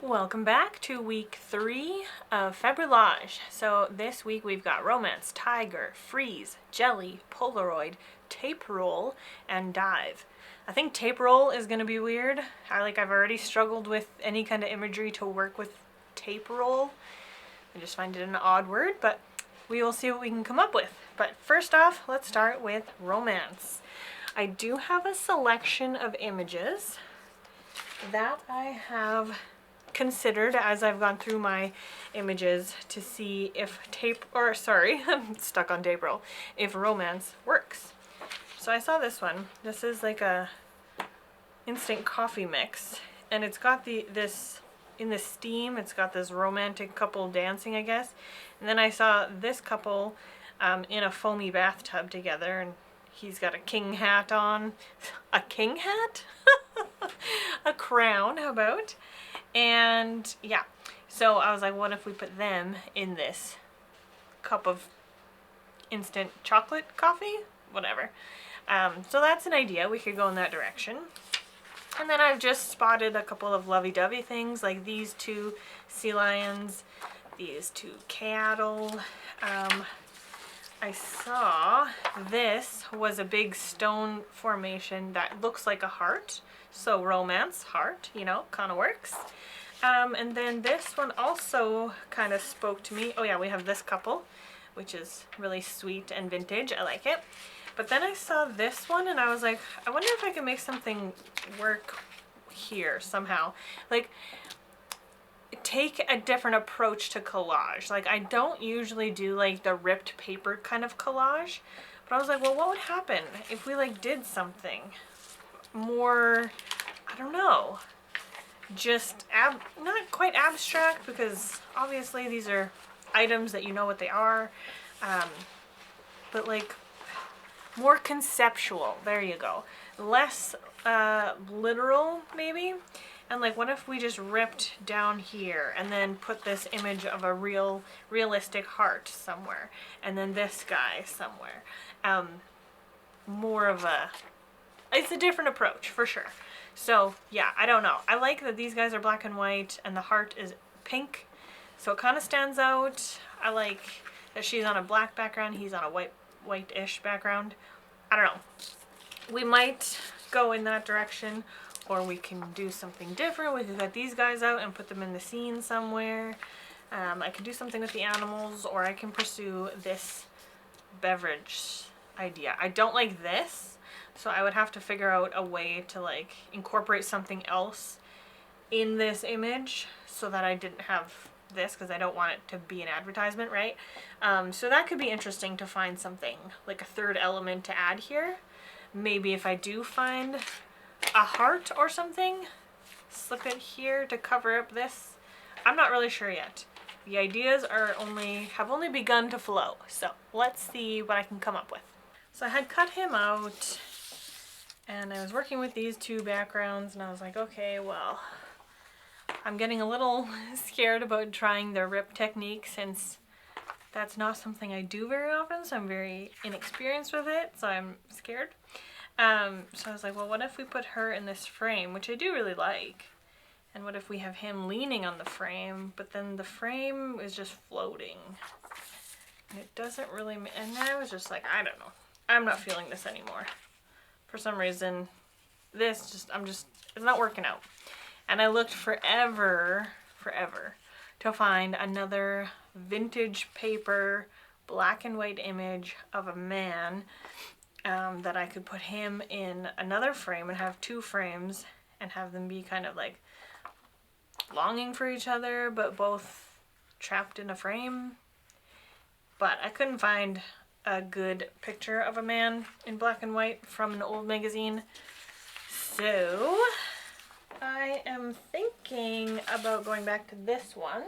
Welcome back to week 3 of Februllage. So this week we've got romance, tiger, freeze, jelly, Polaroid, tape roll, and dive. I think tape roll is going to be weird. I've already struggled with any kind of imagery to work with tape roll. I just find it an odd word, but we will see what we can come up with. But first off, let's start with romance. I do have a selection of images that I have considered as I've gone through my images to see if I'm stuck on tape roll, if romance works. So I saw this one. This is like a instant coffee mix, and it's got this in the steam, it's got this romantic couple dancing, I guess. And then I saw this couple in a foamy bathtub together, and he's got a king hat on. A king hat? A crown, how about? And yeah, so I was like, what if we put them in this cup of instant chocolate coffee? Whatever. So that's an idea. We could go in that direction. And then I've just spotted a couple of lovey-dovey things, like these two sea lions, these two cattle. I saw this was a big stone formation that looks like a heart. So romance, heart, kind of works. And then this one also kind of spoke to me. Oh yeah, we have this couple, which is really sweet and vintage. I like it. But then I saw this one and I was like, I wonder if I can make something work here somehow. Like, take a different approach to collage. Like, I don't usually do like the ripped paper kind of collage. But I was like, well, what would happen if we did something more, I don't know, just not quite abstract, because obviously these are items that you know what they are, but like more conceptual. There you go. Less literal maybe. And like, what if we just ripped down here and then put this image of a realistic heart somewhere, and then this guy somewhere. More of it's a different approach for sure. So yeah, I don't know. I like that these guys are black and white and the heart is pink, so it kind of stands out. I like that she's on a black background, he's on a white-ish background. I don't know. We might go in that direction, or we can do something different. We could cut these guys out and put them in the scene somewhere. I can do something with the animals, or I can pursue this beverage idea. I don't like this. So I would have to figure out a way to incorporate something else in this image so that I didn't have this, because I don't want it to be an advertisement, right? So that could be interesting to find something, like a third element to add here. Maybe if I do find a heart or something, slip it here to cover up this. I'm not really sure yet. The ideas have only begun to flow. So let's see what I can come up with. So I had cut him out, and I was working with these two backgrounds, and I was like, okay, well, I'm getting a little scared about trying the rip technique, since that's not something I do very often, so I'm very inexperienced with it, so I'm scared. So I was like, well, what if we put her in this frame, which I do really like, and what if we have him leaning on the frame, but then the frame is just floating, and it doesn't really, and I was just like, I don't know, I'm not feeling this anymore. For some reason, it's not working out. And I looked forever to find another vintage paper, black and white image of a man that I could put him in another frame and have two frames and have them be kind of like longing for each other, but both trapped in a frame. But I couldn't find a good picture of a man in black and white from an old magazine. So I am thinking about going back to this one.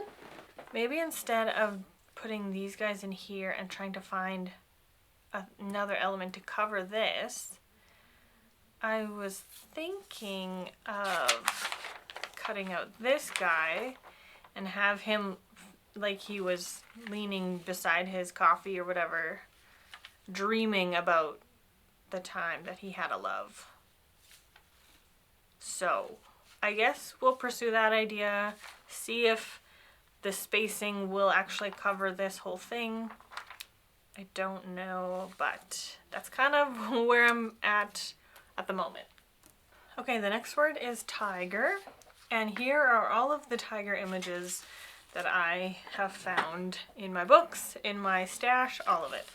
Maybe instead of putting these guys in here and trying to find another element to cover this, I was thinking of cutting out this guy and have him like he was leaning beside his coffee or whatever, dreaming about the time that he had a love. So I guess we'll pursue that idea, see if the spacing will actually cover this whole thing. I don't know, but that's kind of where I'm at the moment. Okay, the next word is tiger, and here are all of the tiger images that I have found in my books, in my stash, all of it.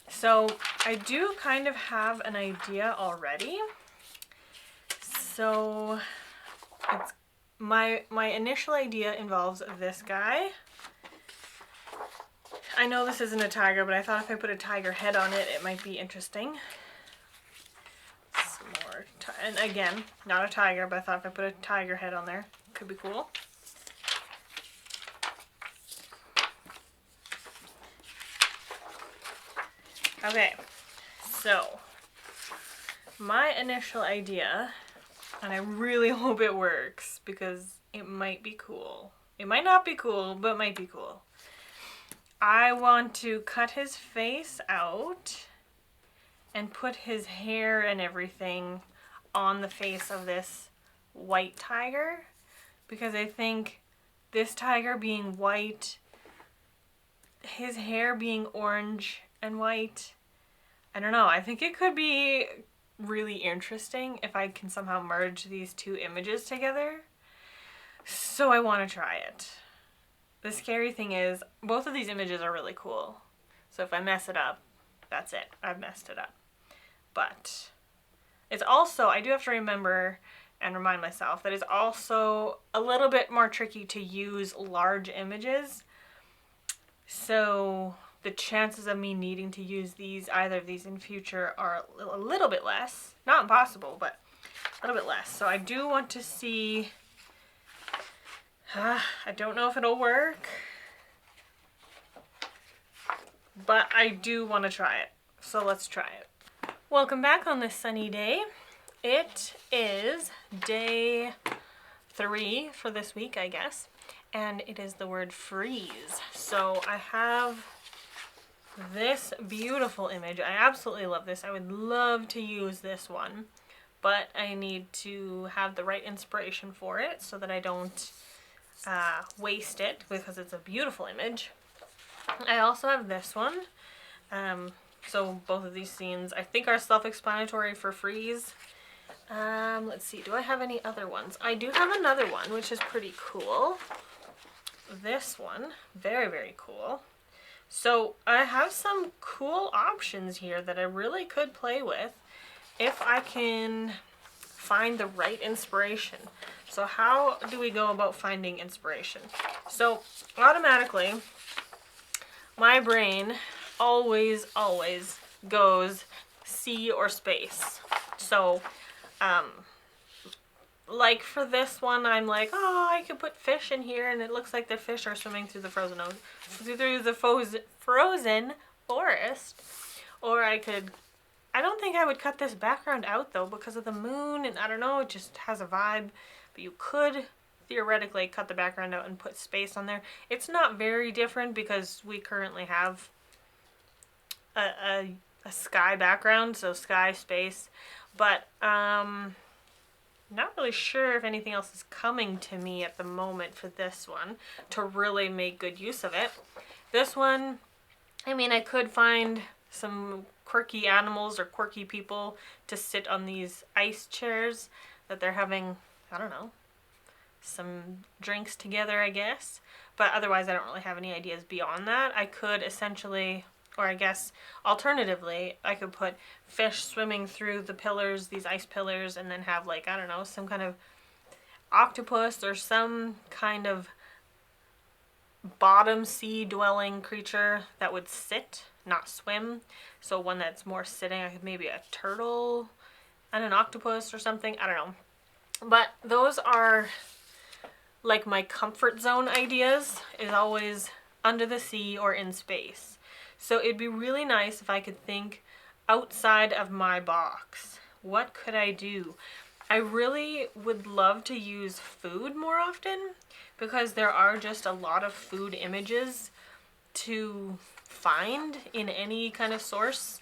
So I do kind of have an idea already. So it's my initial idea involves this guy. I know this isn't a tiger, but I thought if I put a tiger head on it, it might be interesting. Some more, and again, not a tiger, but I thought if I put a tiger head on there, it could be cool. Okay, so my initial idea, and I really hope it works because it might be cool. It might not be cool, but it might be cool. I want to cut his face out and put his hair and everything on the face of this white tiger, because I think this tiger being white, his hair being orange and white, I don't know, I think it could be really interesting if I can somehow merge these two images together. So I want to try it. The scary thing is, both of these images are really cool. So if I mess it up, that's it. I've messed it up. But it's also, I do have to remember and remind myself that it's also a little bit more tricky to use large images. So the chances of me needing to use either of these in future are a little bit less. Not impossible, but a little bit less. So I do want to see... I don't know if it'll work, but I do want to try it. So let's try it. Welcome back on this sunny day. It is day 3 for this week, I guess, and it is the word freeze. So I have this beautiful image. I absolutely love this. I would love to use this one, but I need to have the right inspiration for it so that I don't waste it, because it's a beautiful image. I also have this one. So both of these scenes I think are self-explanatory for freeze. Let's see, do I have any other ones? I do have another one, which is pretty cool. This one, very, very cool. So I have some cool options here that I really could play with if I can find the right inspiration. So how do we go about finding inspiration? So automatically, my brain always goes sea or space. So, like for this one, I'm like, oh, I could put fish in here, and it looks like the fish are swimming through the frozen forest. Or I don't think I would cut this background out though, because of the moon, and I don't know, it just has a vibe. But you could theoretically cut the background out and put space on there. It's not very different because we currently have a sky background, so sky, space. But not really sure if anything else is coming to me at the moment for this one to really make good use of it. This one, I mean, I could find some quirky animals or quirky people to sit on these ice chairs that they're having, I don't know, some drinks together, I guess. But otherwise, I don't really have any ideas beyond that. I could essentially, or I guess alternatively, I could put fish swimming through the pillars, these ice pillars, and then have, like, I don't know, some kind of octopus or some kind of bottom sea dwelling creature that would sit, not swim. So one that's more sitting, I could maybe a turtle and an octopus or something, I don't know. But those are like my comfort zone ideas, is always under the sea or in space. So it'd be really nice if I could think outside of my box. What could I do? I really would love to use food more often, because there are just a lot of food images to find in any kind of source,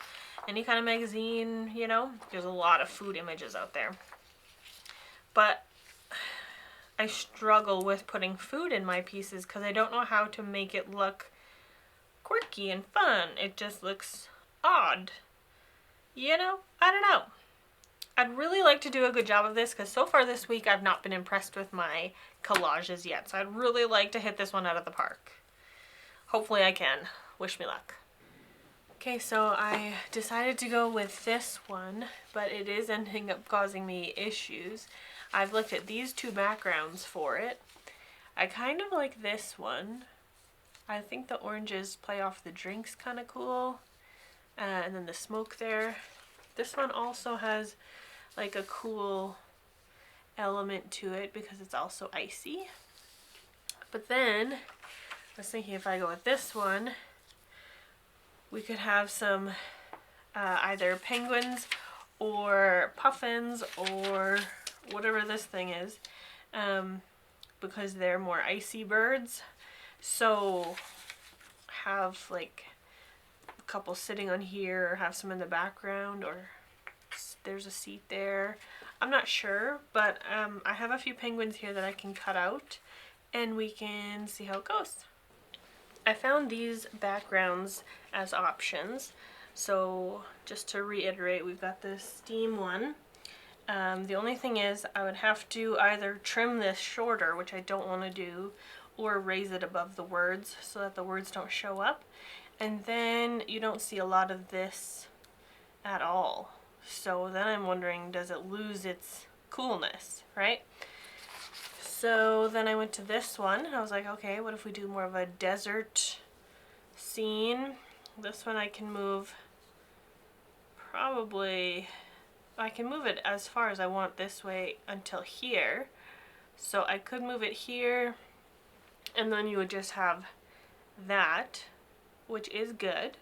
any kind of magazine, you know? There's a lot of food images out there. But I struggle with putting food in my pieces because I don't know how to make it look quirky and fun. It just looks odd. You know, I don't know. I'd really like to do a good job of this because so far this week I've not been impressed with my collages yet. So I'd really like to hit this one out of the park. Hopefully I can. Wish me luck. Okay, so I decided to go with this one, but it is ending up causing me issues. I've looked at these two backgrounds for it. I kind of like this one. I think the oranges play off the drinks kind of cool. And then the smoke there. This one also has like a cool element to it because it's also icy. But then, I was thinking if I go with this one, we could have some either penguins or puffins or whatever this thing is, because they're more icy birds. So have like a couple sitting on here, or have some in the background, or there's a seat there. I'm not sure, but I have a few penguins here that I can cut out and we can see how it goes. I found these backgrounds as options. So just to reiterate, we've got this steam one. The only thing is I would have to either trim this shorter, which I don't want to do, or raise it above the words so that the words don't show up. And then you don't see a lot of this at all. So then I'm wondering, does it lose its coolness, right? So then I went to this one. I was like, okay, what if we do more of a desert scene? This one I can move probably, I can move it as far as I want this way until here. So I could move it here, and then you would just have that, which is good.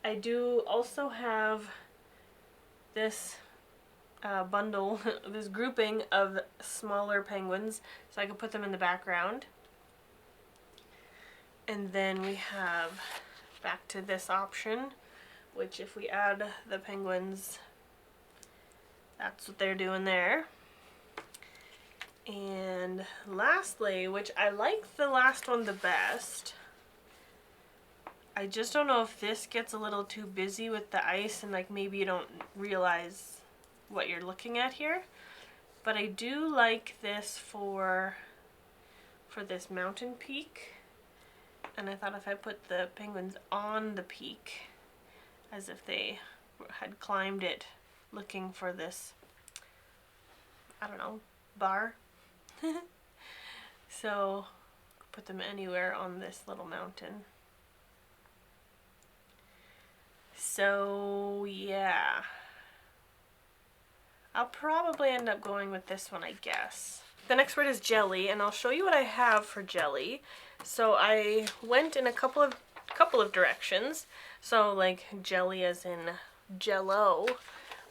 I do also have this bundle, this grouping of smaller penguins, so I can put them in the background. And then we have back to this option, which if we add the penguins, that's what they're doing there. And lastly, which I like the last one the best, I just don't know if this gets a little too busy with the ice and like maybe you don't realize what you're looking at here, but I do like this for this mountain peak. And I thought if I put the penguins on the peak as if they had climbed it looking for this, I don't know, bar. So put them anywhere on this little mountain. So yeah, I'll probably end up going with this one, I guess. The next word is jelly, and I'll show you what I have for jelly. So I went in a couple of directions. So like jelly as in jello,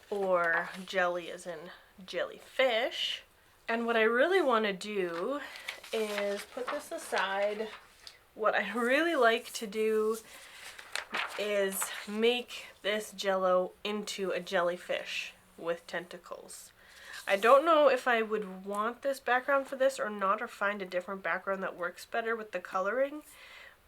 or jelly as in jellyfish. And what I really want to do is put this aside. What I really like to do is make this jello into a jellyfish with tentacles. I don't know if I would want this background for this or not, or find a different background that works better with the coloring,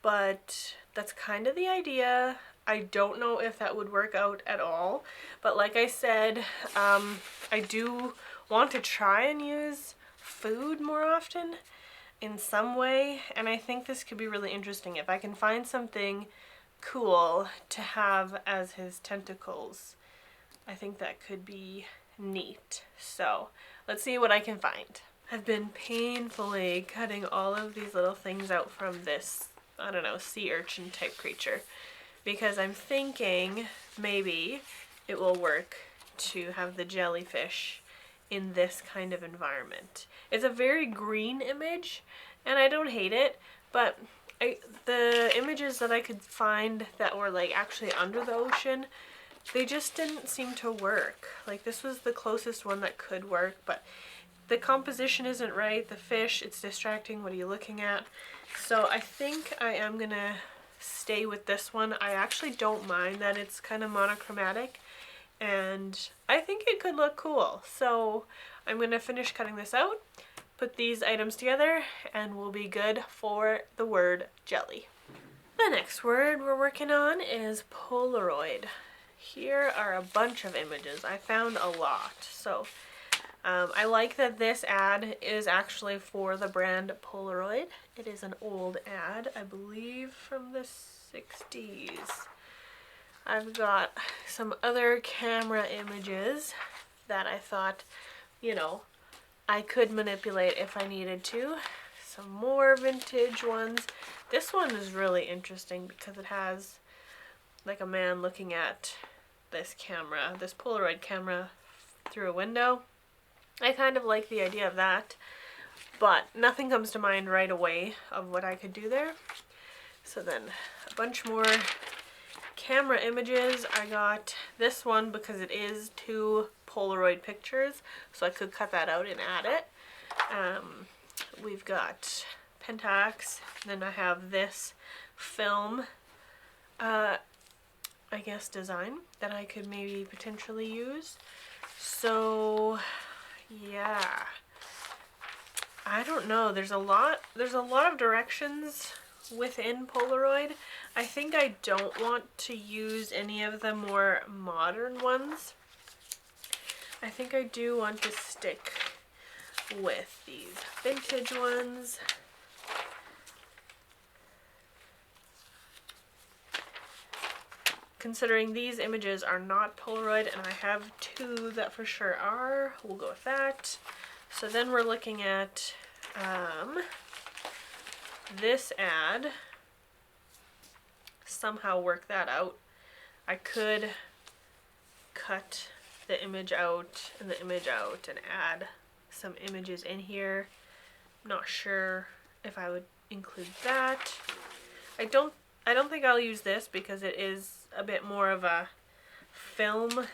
but that's kind of the idea. I don't know if that would work out at all, but like I said, I do want to try and use food more often in some way, and I think this could be really interesting if I can find something cool to have as his tentacles. I think that could be neat. So let's see what I can find. I've been painfully cutting all of these little things out from this, I don't know, sea urchin type creature, because I'm thinking maybe it will work to have the jellyfish in this kind of environment. It's a very green image and I don't hate it, but the images that I could find that were like actually under the ocean, they just didn't seem to work. Like this was the closest one that could work, but the composition isn't right. The fish, it's distracting. What are you looking at? So I think I am gonna stay with this one. I actually don't mind that it's kind of monochromatic, and I think it could look cool. So I'm gonna finish cutting this out put these items together and we'll be good for the word jelly. The next word we're working on is Polaroid. Here are a bunch of images. I found a lot. So I like that this ad is actually for the brand Polaroid. It is an old ad, I believe from the 60s. I've got some other camera images that I thought, you know, I could manipulate if I needed to. Some more vintage ones. This one is really interesting because it has like a man looking at this camera, this Polaroid camera through a window. I kind of like the idea of that, but nothing comes to mind right away of what I could do there. So then a bunch more camera images. I got this one because it is 2 Polaroid pictures, so I could cut that out and add it. We've got Pentax, then I have this film, I guess design that I could maybe potentially use. So yeah, I don't know, there's a lot of directions within Polaroid. I think I don't want to use any of the more modern ones. I think I do want to stick with these vintage ones. Considering these images are not Polaroid and I have 2 that for sure are, we'll go with that. So then we're looking at this ad. Somehow work that out. I could cut the image out and the image out and add some images in here. I'm not sure if I would include that. I don't think I'll use this because it is a bit more of a film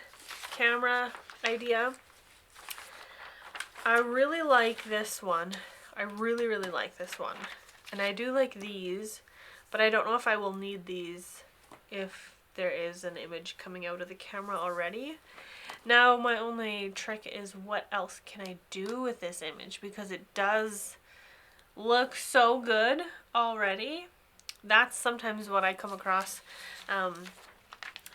camera idea. I really like this one. I really like this one. And I do like these, but I don't know if I will need these if there is an image coming out of the camera already. Now my only trick is what else can I do with this image, because it does look so good already. That's sometimes what I come across, and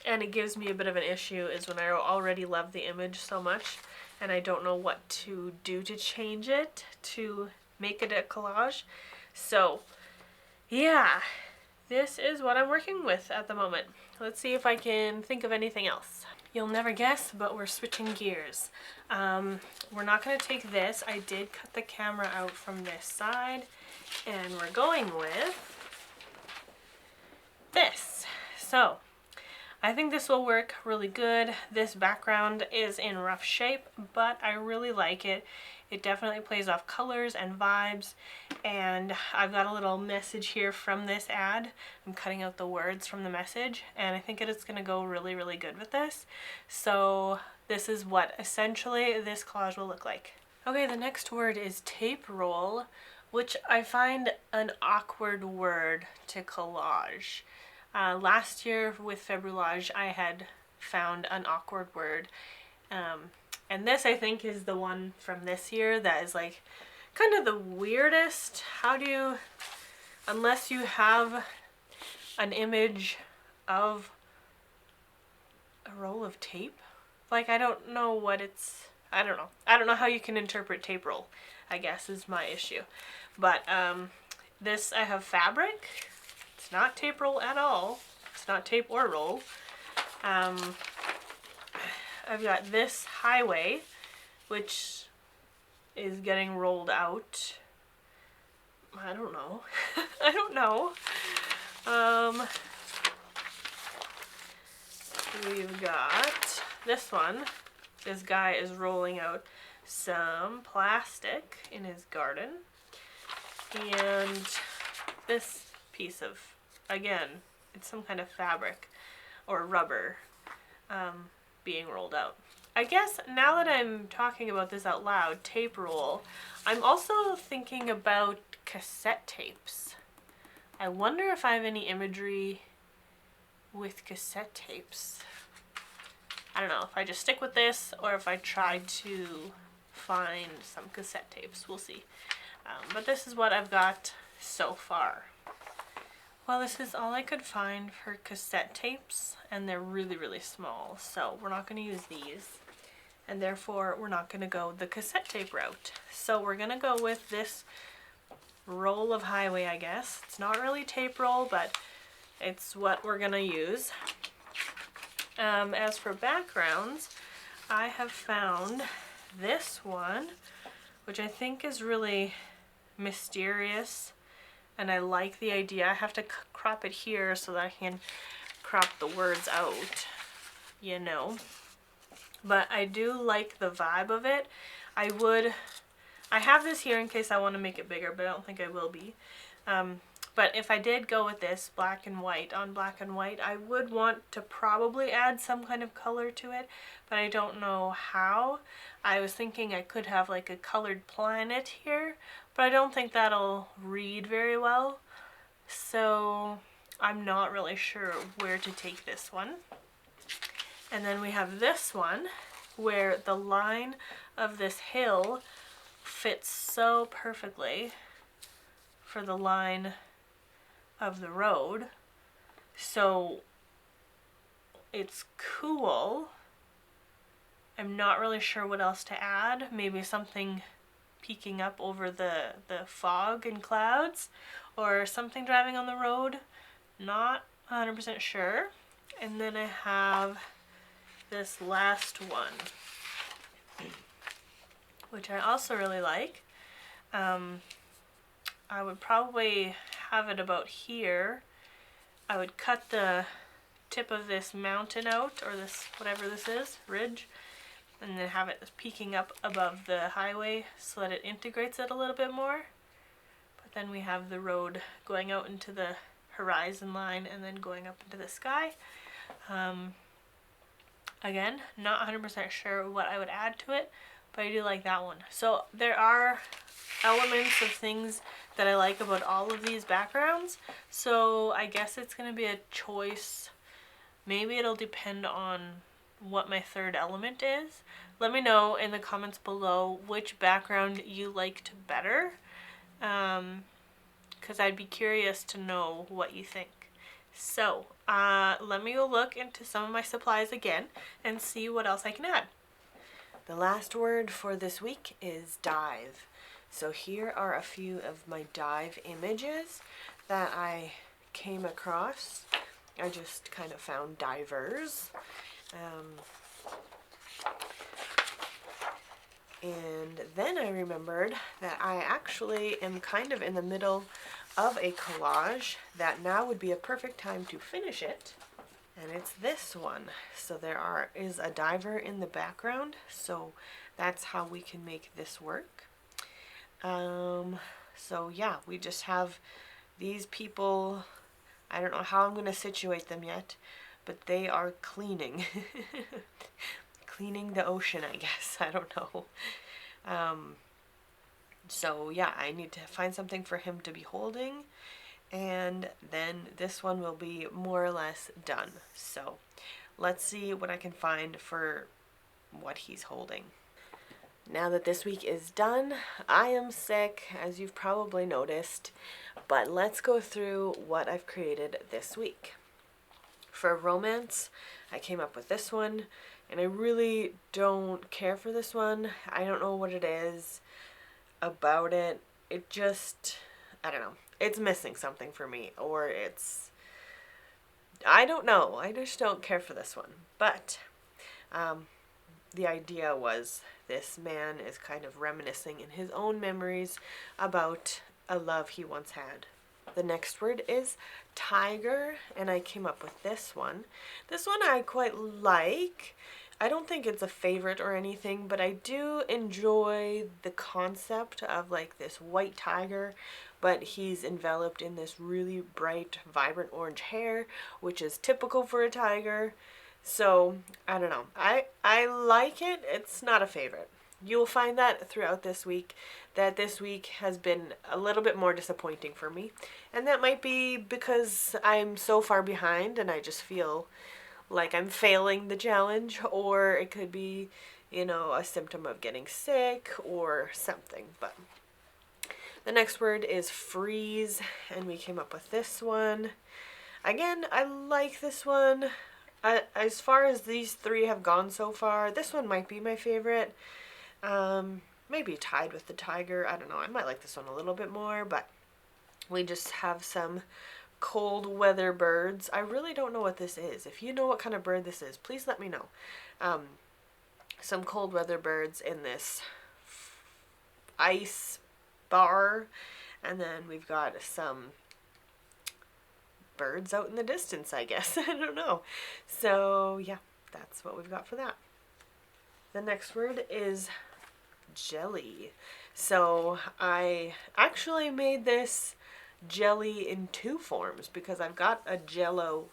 it gives me a bit of an issue, is when I already love the image so much and I don't know what to do to change it to make it a collage. So yeah, this is what I'm working with at the moment. Let's see if I can think of anything else. You'll never guess, but we're switching gears. We're not going to take this. I did cut the camera out from this side, and we're going with this. So I think this will work really good. This background is in rough shape, but I really like it. It definitely plays off colors and vibes, and I've got a little message here from this ad. I'm cutting out the words from the message, and I think it's going to go really good with this. So this is what essentially this collage will look like. Okay, the next word is tape roll, which I find an awkward word to collage. Last year with Februllage, I had found an awkward word. And this, I think, is the one from this year that is like kind of the weirdest. How do you, unless you have an image of a roll of tape? Like, I don't know what it's, I don't know. I don't know how you can interpret tape roll, I guess, is my issue. But this, I have fabric. It's not tape roll at all. It's not tape or roll. I've got this highway, which is getting rolled out. I don't know. I don't know. We've got this one. This guy is rolling out some plastic in his garden. And this piece of, again, it's some kind of fabric or rubber being rolled out. I guess now that I'm talking about this out loud, tape roll, I'm also thinking about cassette tapes. I wonder if I have any imagery with cassette tapes. I don't know if I just stick with this or if I try to find some cassette tapes. We'll see. But this is what I've got so far. Well, this is all I could find for cassette tapes, and they're really, really small, so we're not going to use these, and therefore we're not going to go the cassette tape route. So we're going to go with this roll of highway, I guess. It's not really tape roll, but it's what we're going to use. As for backgrounds, I have found this one, which I think is really mysterious. And I like the idea. I have to crop it here so that I can crop the words out, you know. But I do like the vibe of it. I have this here in case I want to make it bigger, but I don't think I will be. But if I did go with this black and white on black and white, I would want to probably add some kind of color to it, but I don't know how. I was thinking I could have like a colored planet here, but I don't think that'll read very well. So I'm not really sure where to take this one. And then we have this one where the line of this hill fits so perfectly for the line of the road. So it's cool. I'm not really sure what else to add. Maybe something peeking up over the fog and clouds, or something driving on the road. Not 100% sure. And then I have this last one, which I also really like. I would probably have it about here. I would cut the tip of this mountain out, or this, whatever this is, ridge, and then have it peeking up above the highway so that it integrates it a little bit more. But then we have the road going out into the horizon line and then going up into the sky. Again, not 100% sure what I would add to it, but I do like that one. So there are elements of things that I like about all of these backgrounds, so I guess it's going to be a choice. Maybe it'll depend on what my third element is. Let me know in the comments below which background you liked better, because I'd be curious to know what you think. So let me go look into some of my supplies again and see what else I can add. The last word for this week is dive. So here are a few of my dive images that I came across. I just kind of found divers. And then I remembered that I actually am kind of in the middle of a collage that now would be a perfect time to finish it. And it's this one. So there is a diver in the background, so that's how we can make this work. So yeah, we just have these people. I don't know how I'm going to situate them yet, but they are cleaning. Cleaning the ocean, I guess. I don't know. So yeah, I need to find something for him to be holding, and then this one will be more or less done. So let's see what I can find for what he's holding. Now that this week is done, I am sick, as you've probably noticed, but let's go through what I've created this week. For romance, I came up with this one, and I really don't care for this one. I don't know what it is about it. It just, I don't know. It's missing something for me, or it's, I don't know. I just don't care for this one. But the idea was this man is kind of reminiscing in his own memories about a love he once had. The next word is tiger, and I came up with this one. This one I quite like. I don't think it's a favorite or anything, but I do enjoy the concept of like this white tiger, but he's enveloped in this really bright, vibrant orange hair, which is typical for a tiger. So, I don't know. I like it. It's not a favorite. You'll find that throughout this week, that this week has been a little bit more disappointing for me. And that might be because I'm so far behind and I just feel like I'm failing the challenge, or it could be you know, a symptom of getting sick or something. But the next word is freeze, and we came up with this one. Again, I like this one. As far as these three have gone so far, this one might be my favorite. Maybe tied with the tiger. I don't know. I might like this one a little bit more, but we just have some cold weather birds. I really don't know what this is. If you know what kind of bird this is, please let me know. Some cold weather birds in this ice bar, and then we've got some birds out in the distance, I guess. I don't know. So yeah, that's what we've got for that. The next word is jelly. So I actually made this jelly in two forms because I've got a jello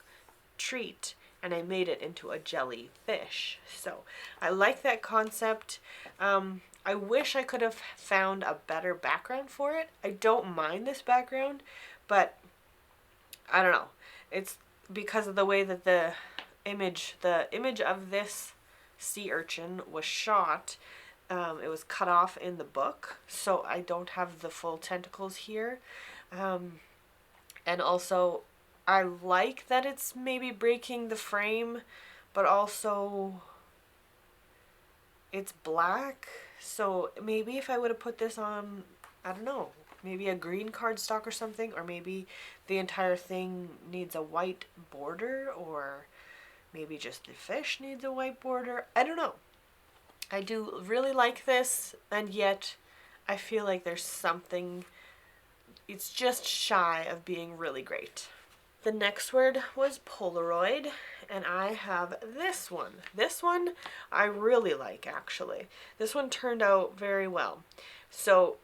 treat and I made it into a jelly fish. So I like that concept. I wish I could have found a better background for it. I don't mind this background, but I don't know. It's because of the way that the image of this sea urchin was shot. It was cut off in the book, so I don't have the full tentacles here. And also, I like that it's maybe breaking the frame, but also it's black. So maybe if I would have put this on, I don't know, maybe a green cardstock or something, or maybe the entire thing needs a white border, or maybe just the fish needs a white border. I don't know. I do really like this, and yet I feel like there's something, it's just shy of being really great. The next word was Polaroid, and I have this one. This one I really like, actually. This one turned out very well. So,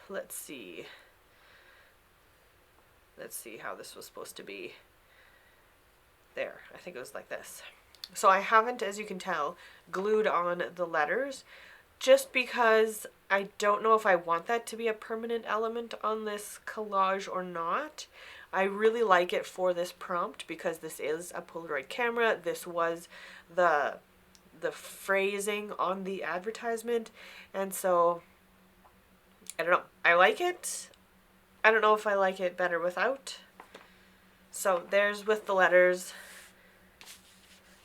let's see. Let's see how this was supposed to be. There, I think it was like this. So I haven't, as you can tell, glued on the letters just because I don't know if I want that to be a permanent element on this collage or not. I really like it for this prompt because this is a Polaroid camera. This was the phrasing on the advertisement, and so I don't know. I like it. I don't know if I like it better without. So there's with the letters.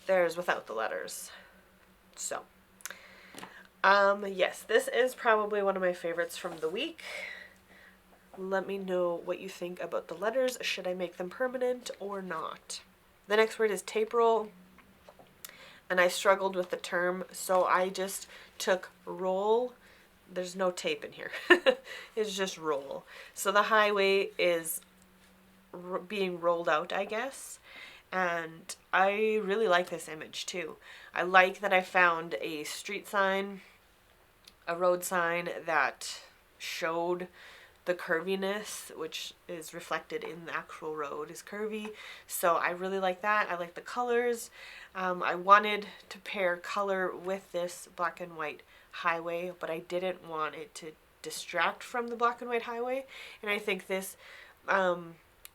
There's without the letters. So, yes, this is probably one of my favorites from the week. Let me know what you think about the letters. Should I make them permanent or not? The next word is tape roll, and I struggled with the term, so I just took roll. There's no tape in here. It's just roll. So the highway is being rolled out, I guess. And I really like this image too. I like that I found a street sign, a road sign that showed the curviness, which is reflected in the actual road is curvy. So I really like that. I like the colors. I wanted to pair color with this black and white highway, but I didn't want it to distract from the black and white highway. And I think this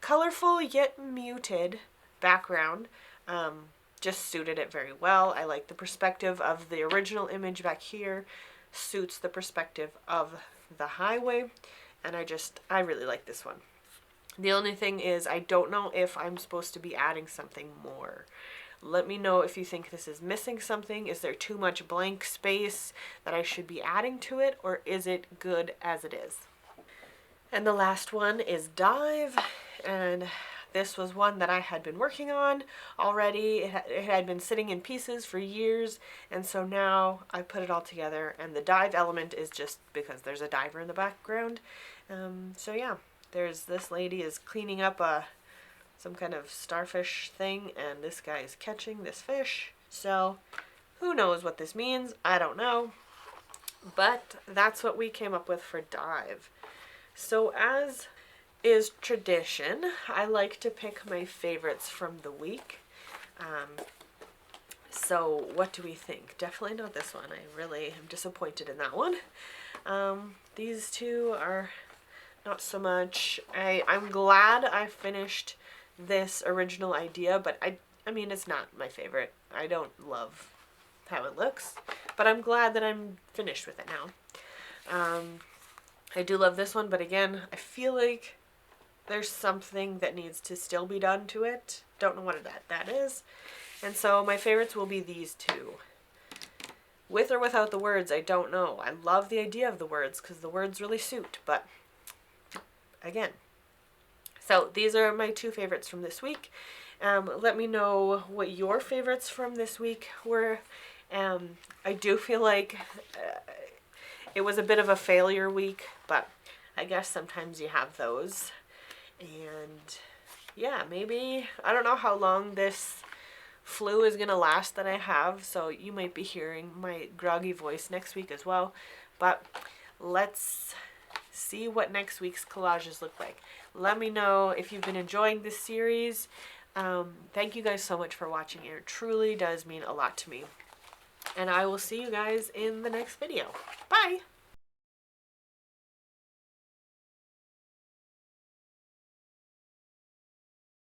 colorful yet muted background just suited it very well. I like the perspective of the original image back here suits the perspective of the highway, and I really like this one. The only thing is I don't know if I'm supposed to be adding something more. Let me know if you think this is missing something. Is there too much blank space that I should be adding to it, or is it good as it is? And the last one is dive, and this was one that I had been working on already. It had been sitting in pieces for years, and so now I put it all together, and the dive element is just because there's a diver in the background. So yeah, there's this lady is cleaning up some kind of starfish thing, and this guy is catching this fish. So who knows what this means? I don't know. But that's what we came up with for dive. So as is tradition, I like to pick my favorites from the week. So what do we think? Definitely not this one. I really am disappointed in that one. These two are not so much. I'm glad I finished this original idea, but I mean, it's not my favorite. I don't love how it looks. But I'm glad that I'm finished with it now. I do love this one, but again, I feel like there's something that needs to still be done to it. Don't know what that is. And so my favorites will be these two. With or without the words, I don't know. I love the idea of the words because the words really suit, but again. So these are my two favorites from this week. Let me know what your favorites from this week were. I do feel like it was a bit of a failure week, but I guess sometimes you have those. And yeah, maybe, I don't know how long this flu is going to last that I have, so you might be hearing my groggy voice next week as well. But let's see what next week's collages look like. Let me know if you've been enjoying this series. Thank you guys so much for watching. It truly does mean a lot to me. And I will see you guys in the next video. Bye!